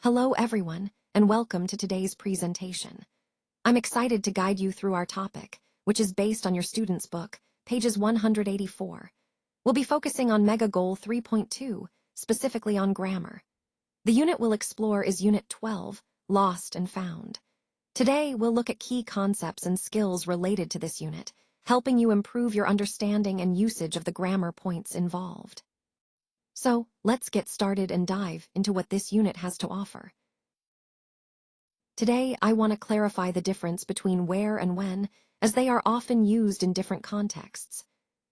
Hello everyone, and welcome to today's presentation. I'm excited to guide you through our topic, which is based on your student's book, pages 184. We'll be focusing on Mega Goal 3.2, specifically on grammar. The unit we'll explore is Unit 12, Lost and Found. Today, we'll look at key concepts and skills related to this unit, helping you improve your understanding and usage of the grammar points involved. So, let's get started and dive into what this unit has to offer. Today, I want to clarify the difference between where and when, as they are often used in different contexts.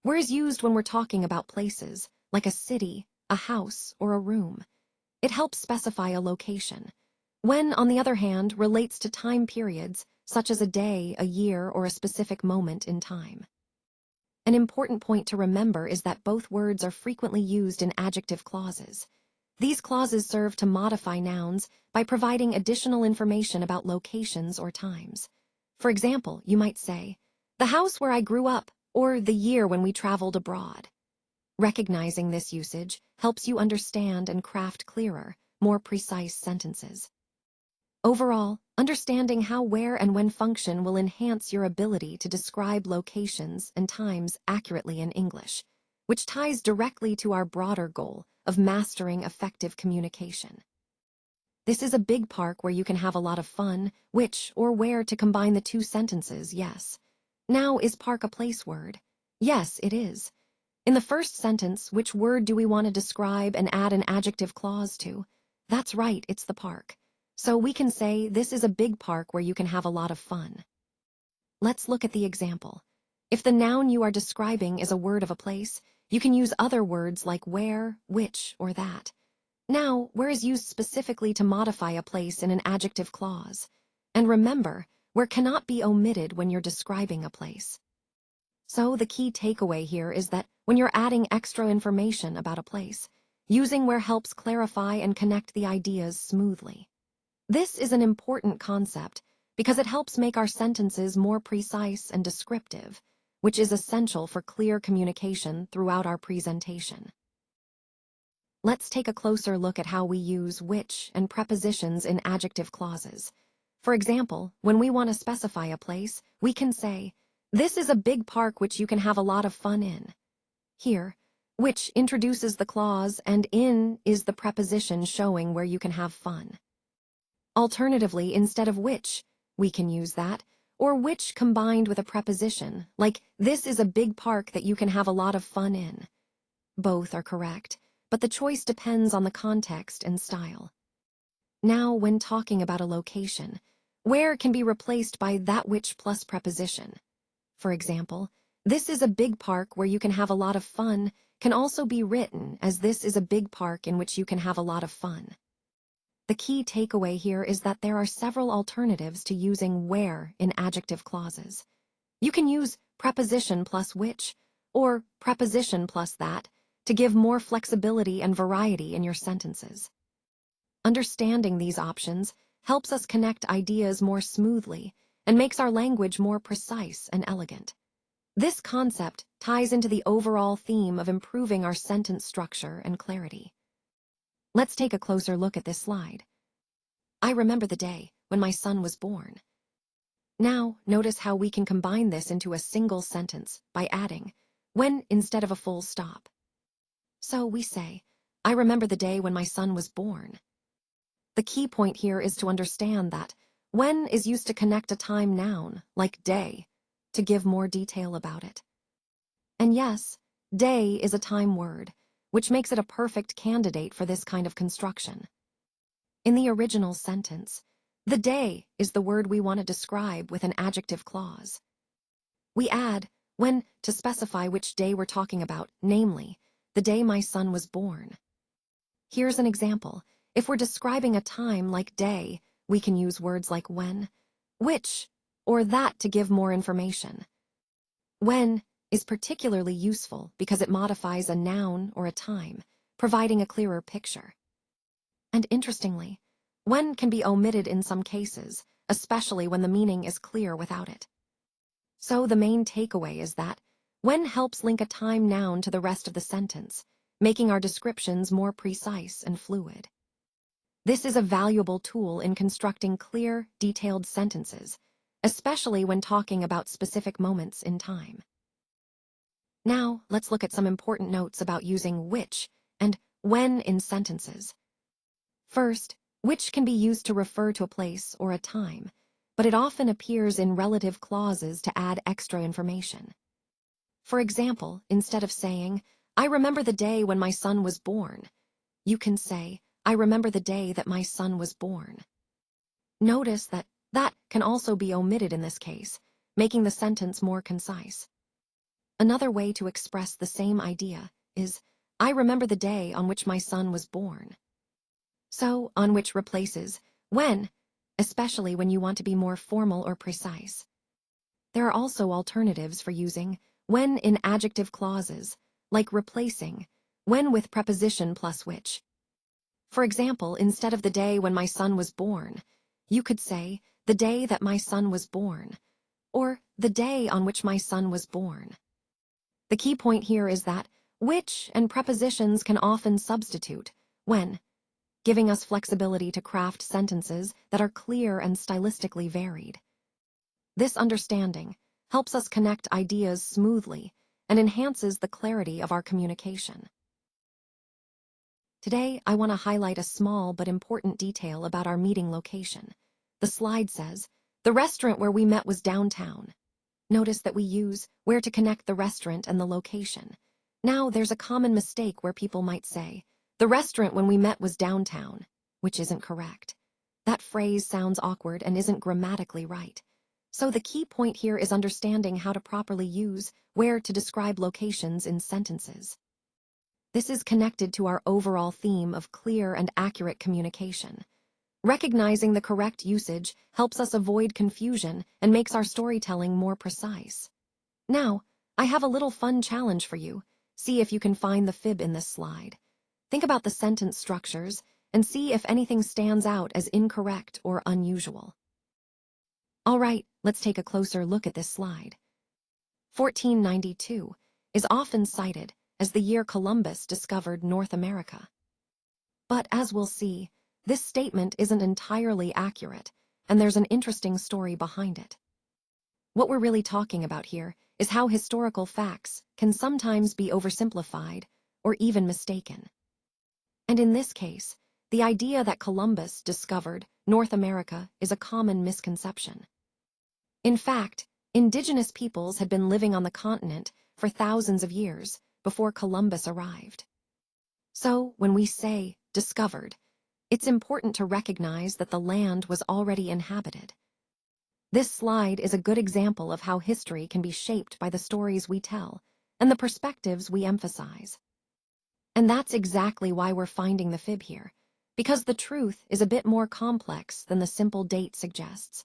Where is used when we're talking about places, like a city, a house, or a room. It helps specify a location. When, on the other hand, relates to time periods, such as a day, a year, or a specific moment in time. An important point to remember is that both words are frequently used in adjective clauses. These clauses serve to modify nouns by providing additional information about locations or times. For example, you might say, "The house where I grew up," or "the year when we traveled abroad." Recognizing this usage helps you understand and craft clearer, more precise sentences. Overall, understanding how where and when function will enhance your ability to describe locations and times accurately in English, which ties directly to our broader goal of mastering effective communication. This is a big park where you can have a lot of fun, which or where to combine the two sentences, yes. Now, is park a place word? Yes, it is. In the first sentence, which word do we want to describe and add an adjective clause to? That's right, it's the park. So we can say, this is a big park where you can have a lot of fun. Let's look at the example. If the noun you are describing is a word of a place, you can use other words like where, which, or that. Now, where is used specifically to modify a place in an adjective clause. And remember, where cannot be omitted when you're describing a place. So the key takeaway here is that when you're adding extra information about a place, using where helps clarify and connect the ideas smoothly. This is an important concept because it helps make our sentences more precise and descriptive, which is essential for clear communication throughout our presentation. Let's take a closer look at how we use which and prepositions in adjective clauses. For example, when we want to specify a place, we can say, "This is a big park which you can have a lot of fun in." Here, which introduces the clause and in is the preposition showing where you can have fun. Alternatively, instead of which, we can use that, or which combined with a preposition, like "this is a big park that you can have a lot of fun in." Both are correct, but the choice depends on the context and style. Now, when talking about a location, where can be replaced by that which plus preposition. For example, "This is a big park where you can have a lot of fun" can also be written as "this is a big park in which you can have a lot of fun." The key takeaway here is that there are several alternatives to using where in adjective clauses. You can use preposition plus which, or preposition plus that, to give more flexibility and variety in your sentences. Understanding these options helps us connect ideas more smoothly and makes our language more precise and elegant. This concept ties into the overall theme of improving our sentence structure and clarity. Let's take a closer look at this slide. I remember the day when my son was born. Now, notice how we can combine this into a single sentence by adding when instead of a full stop. So we say, "I remember the day when my son was born." The key point here is to understand that when is used to connect a time noun, like day, to give more detail about it. And yes, day is a time word, which makes it a perfect candidate for this kind of construction. In the original sentence, the day is the word we want to describe with an adjective clause. We add when to specify which day we're talking about, namely, the day my son was born. Here's an example. If we're describing a time like day, we can use words like when, which, or that to give more information. When is particularly useful because it modifies a noun or a time, providing a clearer picture. And interestingly, when can be omitted in some cases, especially when the meaning is clear without it. So the main takeaway is that when helps link a time noun to the rest of the sentence, making our descriptions more precise and fluid. This is a valuable tool in constructing clear, detailed sentences, especially when talking about specific moments in time. Now, let's look at some important notes about using which and when in sentences. First, which can be used to refer to a place or a time, but it often appears in relative clauses to add extra information. For example, instead of saying, "I remember the day when my son was born," you can say, "I remember the day that my son was born." Notice that that can also be omitted in this case, making the sentence more concise. Another way to express the same idea is, "I remember the day on which my son was born." So, on which replaces when, especially when you want to be more formal or precise. There are also alternatives for using when in adjective clauses, like replacing when with preposition plus which. For example, instead of the day when my son was born, you could say the day that my son was born, or the day on which my son was born. The key point here is that which and prepositions can often substitute when, giving us flexibility to craft sentences that are clear and stylistically varied. This understanding helps us connect ideas smoothly and enhances the clarity of our communication. Today, I want to highlight a small but important detail about our meeting location. The slide says, "The restaurant where we met was downtown." Notice that we use where to connect the restaurant and the location. Now, there's a common mistake where people might say, "The restaurant when we met was downtown," which isn't correct. That phrase sounds awkward and isn't grammatically right. So the key point here is understanding how to properly use where to describe locations in sentences. This is connected to our overall theme of clear and accurate communication. Recognizing the correct usage helps us avoid confusion and makes our storytelling more precise. Now, I have a little fun challenge for you. See if you can find the fib in this slide. Think about the sentence structures and see if anything stands out as incorrect or unusual. All right, let's take a closer look at this slide. 1492 is often cited as the year Columbus discovered North America. But as we'll see, this statement isn't entirely accurate, and there's an interesting story behind it. What we're really talking about here is how historical facts can sometimes be oversimplified or even mistaken. And in this case, the idea that Columbus discovered North America is a common misconception. In fact, indigenous peoples had been living on the continent for thousands of years before Columbus arrived. So, when we say discovered, it's important to recognize that the land was already inhabited. This slide is a good example of how history can be shaped by the stories we tell and the perspectives we emphasize. And that's exactly why we're finding the fib here, because the truth is a bit more complex than the simple date suggests.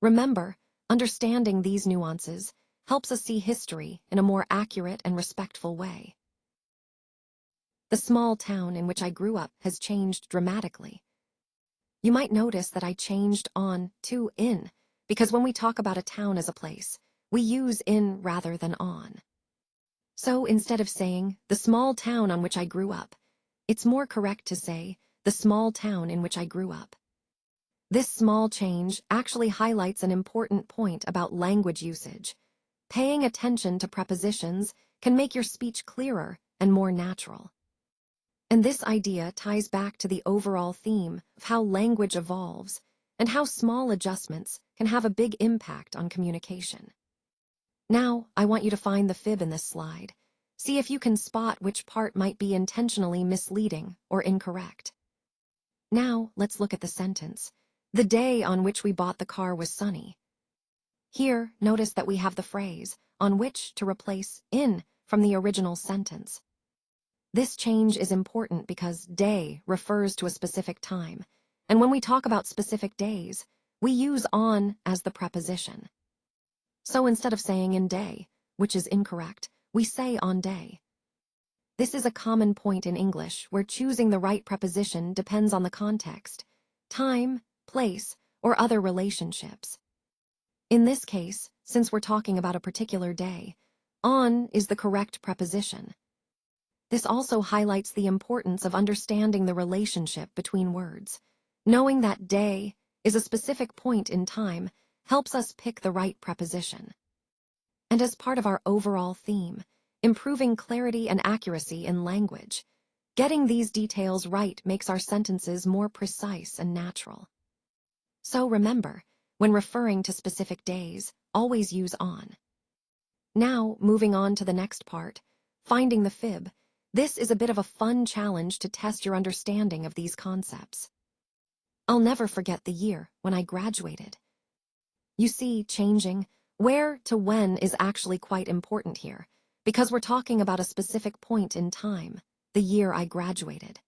Remember, understanding these nuances helps us see history in a more accurate and respectful way. The small town in which I grew up has changed dramatically. You might notice that I changed on to in, because when we talk about a town as a place, we use in rather than on. So instead of saying, "the small town on which I grew up," it's more correct to say, "the small town in which I grew up." This small change actually highlights an important point about language usage. Paying attention to prepositions can make your speech clearer and more natural. And this idea ties back to the overall theme of how language evolves and how small adjustments can have a big impact on communication. Now, I want you to find the fib in this slide. See if you can spot which part might be intentionally misleading or incorrect. Now, let's look at the sentence. "The day on which we bought the car was sunny." Here, notice that we have the phrase "on which" to replace "in" from the original sentence. This change is important because day refers to a specific time, and when we talk about specific days, we use on as the preposition. So instead of saying in day, which is incorrect, we say on day. This is a common point in English where choosing the right preposition depends on the context, time, place, or other relationships. In this case, since we're talking about a particular day, on is the correct preposition. This also highlights the importance of understanding the relationship between words. Knowing that day is a specific point in time helps us pick the right preposition. And as part of our overall theme, improving clarity and accuracy in language, getting these details right makes our sentences more precise and natural. So remember, when referring to specific days, always use on. Now, moving on to the next part, finding the fib. This is a bit of a fun challenge to test your understanding of these concepts. I'll never forget the year when I graduated. You see, changing where to when is actually quite important here, because we're talking about a specific point in time, the year I graduated.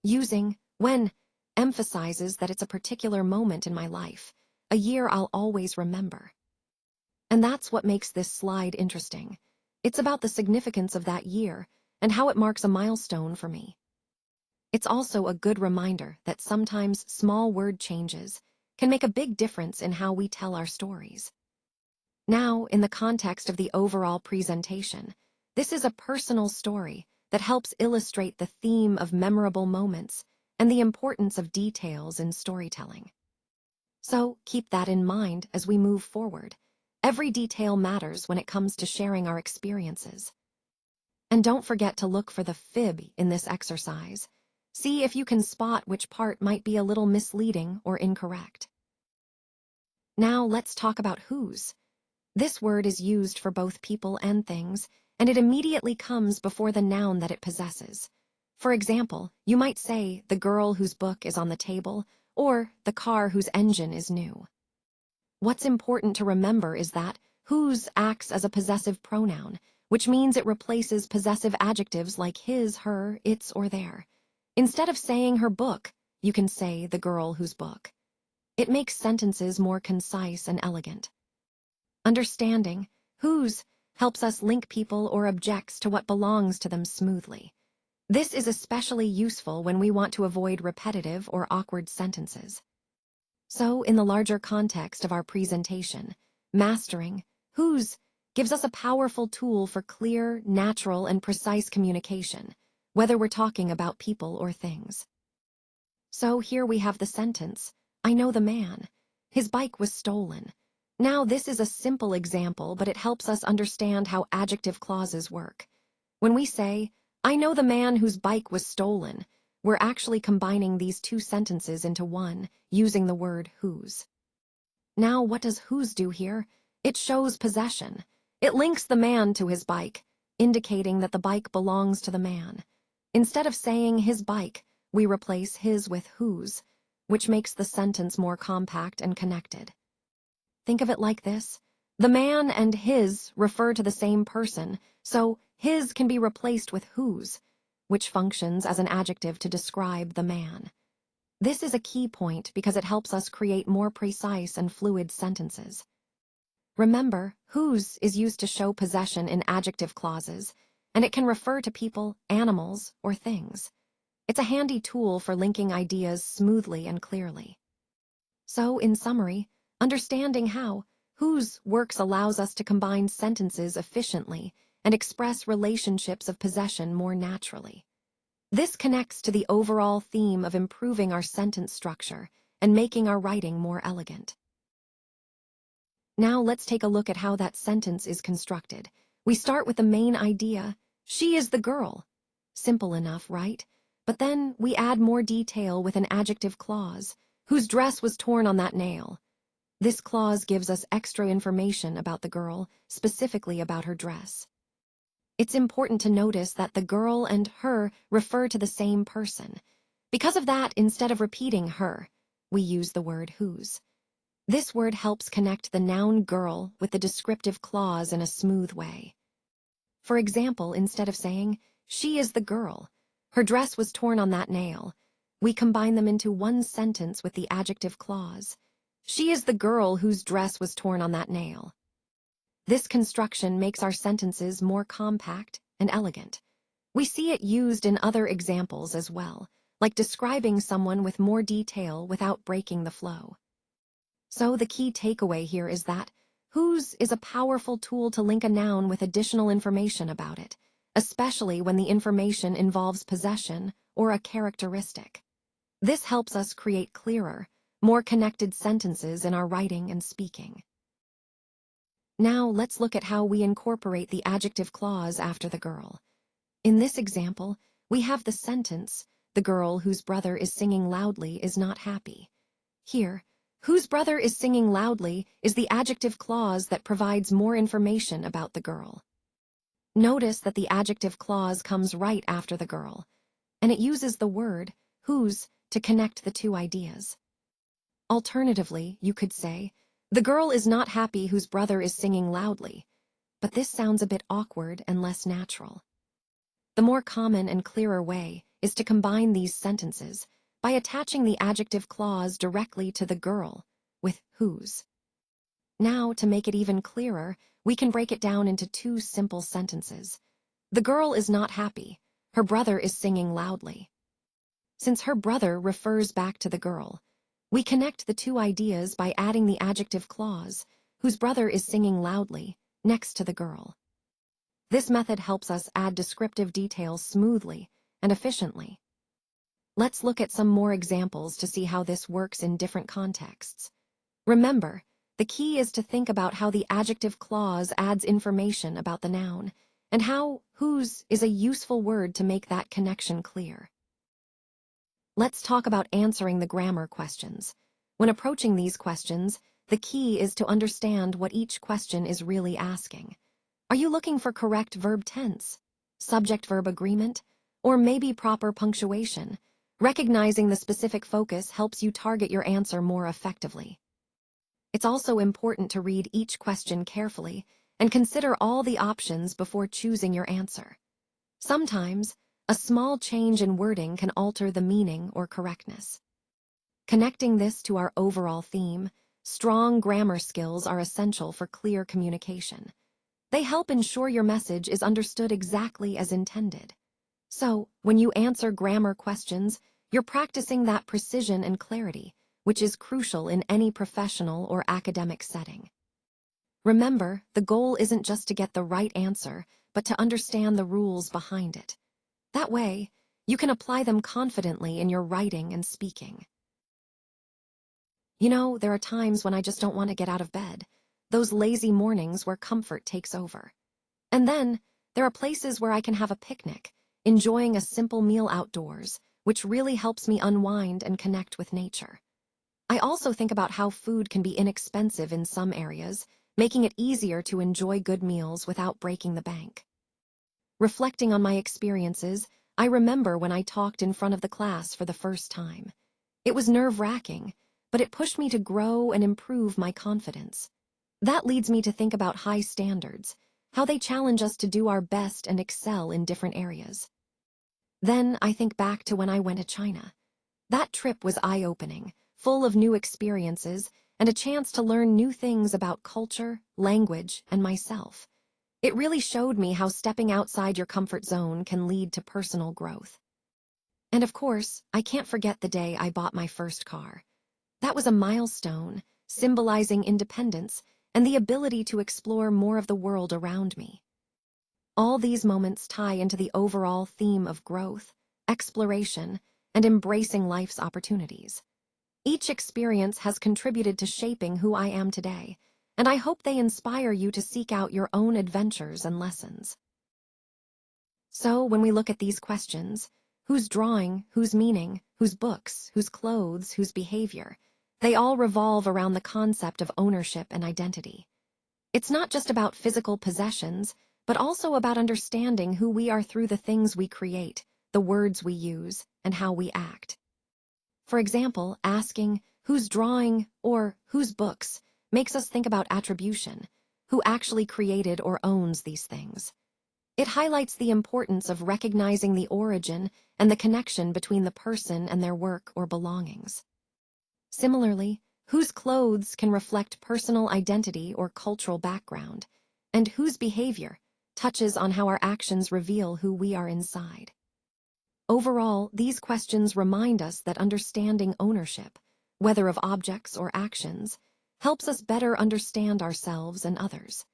Using when emphasizes that it's a particular moment in my life, a year I'll always remember. And that's what makes this slide interesting. It's about the significance of that year and how it marks a milestone for me. It's also a good reminder that sometimes small word changes can make a big difference in how we tell our stories. Now, in the context of the overall presentation, this is a personal story that helps illustrate the theme of memorable moments and the importance of details in storytelling. So, keep that in mind as we move forward. Every detail matters when it comes to sharing our experiences. And don't forget to look for the fib in this exercise. See if you can spot which part might be a little misleading or incorrect. Now let's talk about whose. This word is used for both people and things, and it immediately comes before the noun that it possesses. For example, you might say, the girl whose book is on the table, or the car whose engine is new. What's important to remember is that whose acts as a possessive pronoun, which means it replaces possessive adjectives like his, her, its, or their. Instead of saying her book, you can say the girl whose book. It makes sentences more concise and elegant. Understanding whose helps us link people or objects to what belongs to them smoothly. This is especially useful when we want to avoid repetitive or awkward sentences. So, in the larger context of our presentation, mastering whose gives us a powerful tool for clear, natural, and precise communication, whether we're talking about people or things. So here we have the sentence, I know the man. His bike was stolen. Now this is a simple example, but it helps us understand how adjective clauses work. When we say, I know the man whose bike was stolen, we're actually combining these two sentences into one, using the word whose. Now what does whose do here? It shows possession. It links the man to his bike, indicating that the bike belongs to the man. Instead of saying his bike, we replace his with whose, which makes the sentence more compact and connected. Think of it like this. The man and his refer to the same person, so his can be replaced with whose, which functions as an adjective to describe the man. This is a key point because it helps us create more precise and fluid sentences. Remember, whose is used to show possession in adjective clauses, and it can refer to people, animals, or things. It's a handy tool for linking ideas smoothly and clearly. So, in summary, understanding how whose works allows us to combine sentences efficiently and express relationships of possession more naturally. This connects to the overall theme of improving our sentence structure and making our writing more elegant. Now let's take a look at how that sentence is constructed. We start with the main idea, she is the girl. Simple enough, right? But then we add more detail with an adjective clause, whose dress was torn on that nail. This clause gives us extra information about the girl, specifically about her dress. It's important to notice that the girl and her refer to the same person. Because of that, instead of repeating her, we use the word whose. This word helps connect the noun girl with the descriptive clause in a smooth way. For example, instead of saying, she is the girl, her dress was torn on that nail, we combine them into one sentence with the adjective clause. She is the girl whose dress was torn on that nail. This construction makes our sentences more compact and elegant. We see it used in other examples as well, like describing someone with more detail without breaking the flow. So the key takeaway here is that whose is a powerful tool to link a noun with additional information about it, especially when the information involves possession or a characteristic. This helps us create clearer, more connected sentences in our writing and speaking. Now let's look at how we incorporate the adjective clause after the girl. In this example, we have the sentence, "The girl whose brother is singing loudly is not happy." Here, "whose brother is singing loudly" is the adjective clause that provides more information about the girl. Notice that the adjective clause comes right after the girl, and it uses the word whose to connect the two ideas. Alternatively, you could say, "The girl is not happy whose brother is singing loudly," but this sounds a bit awkward and less natural. The more common and clearer way is to combine these sentences by attaching the adjective clause directly to the girl with whose. Now, to make it even clearer, we can break it down into two simple sentences. The girl is not happy. Her brother is singing loudly. Since her brother refers back to the girl, we connect the two ideas by adding the adjective clause, whose brother is singing loudly, next to the girl. This method helps us add descriptive details smoothly and efficiently. Let's look at some more examples to see how this works in different contexts. Remember, the key is to think about how the adjective clause adds information about the noun, and how whose is a useful word to make that connection clear. Let's talk about answering the grammar questions. When approaching these questions, the key is to understand what each question is really asking. Are you looking for correct verb tense, subject-verb agreement, or maybe proper punctuation? Recognizing the specific focus helps you target your answer more effectively. It's also important to read each question carefully and consider all the options before choosing your answer. Sometimes, a small change in wording can alter the meaning or correctness. Connecting this to our overall theme, strong grammar skills are essential for clear communication. They help ensure your message is understood exactly as intended. So, when you answer grammar questions, you're practicing that precision and clarity, which is crucial in any professional or academic setting. Remember, the goal isn't just to get the right answer, but to understand the rules behind it. That way, you can apply them confidently in your writing and speaking. You know, there are times when I just don't want to get out of bed, those lazy mornings where comfort takes over. And then, there are places where I can have a picnic, enjoying a simple meal outdoors, which really helps me unwind and connect with nature. I also think about how food can be inexpensive in some areas, making it easier to enjoy good meals without breaking the bank. Reflecting on my experiences, I remember when I talked in front of the class for the first time. It was nerve-wracking, but it pushed me to grow and improve my confidence. That leads me to think about high standards, how they challenge us to do our best and excel in different areas. Then I think back to when I went to China. That trip was eye-opening, full of new experiences, and a chance to learn new things about culture, language, and myself. It really showed me how stepping outside your comfort zone can lead to personal growth. And of course, I can't forget the day I bought my first car. That was a milestone, symbolizing independence and the ability to explore more of the world around me. All these moments tie into the overall theme of growth, exploration, and embracing life's opportunities. Each experience has contributed to shaping who I am today, and I hope they inspire you to seek out your own adventures and lessons. So, when we look at these questions, whose drawing, whose meaning, whose books, whose clothes, whose behavior, they all revolve around the concept of ownership and identity. It's not just about physical possessions, but also about understanding who we are through the things we create, the words we use, and how we act. For example, asking, whose drawing or whose books makes us think about attribution, who actually created or owns these things. It highlights the importance of recognizing the origin and the connection between the person and their work or belongings. Similarly, whose clothes can reflect personal identity or cultural background, and whose behavior touches on how our actions reveal who we are inside. Overall, these questions remind us that understanding ownership, whether of objects or actions, helps us better understand ourselves and others.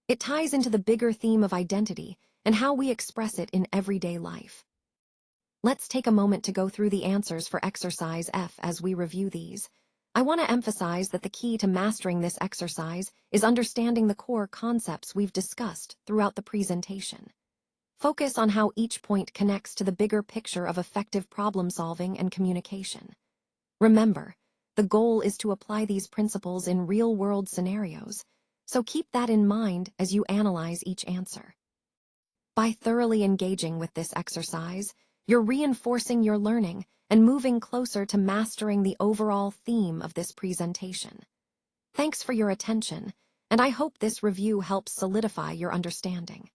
It ties into the bigger theme of identity and how we express it in everyday life. Let's take a moment to go through the answers for exercise F as we review these. I want to emphasize that the key to mastering this exercise is understanding the core concepts we've discussed throughout the presentation. Focus on how each point connects to the bigger picture of effective problem-solving and communication. Remember, the goal is to apply these principles in real-world scenarios, so keep that in mind as you analyze each answer. By thoroughly engaging with this exercise, you're reinforcing your learning and moving closer to mastering the overall theme of this presentation. Thanks for your attention, and I hope this review helps solidify your understanding.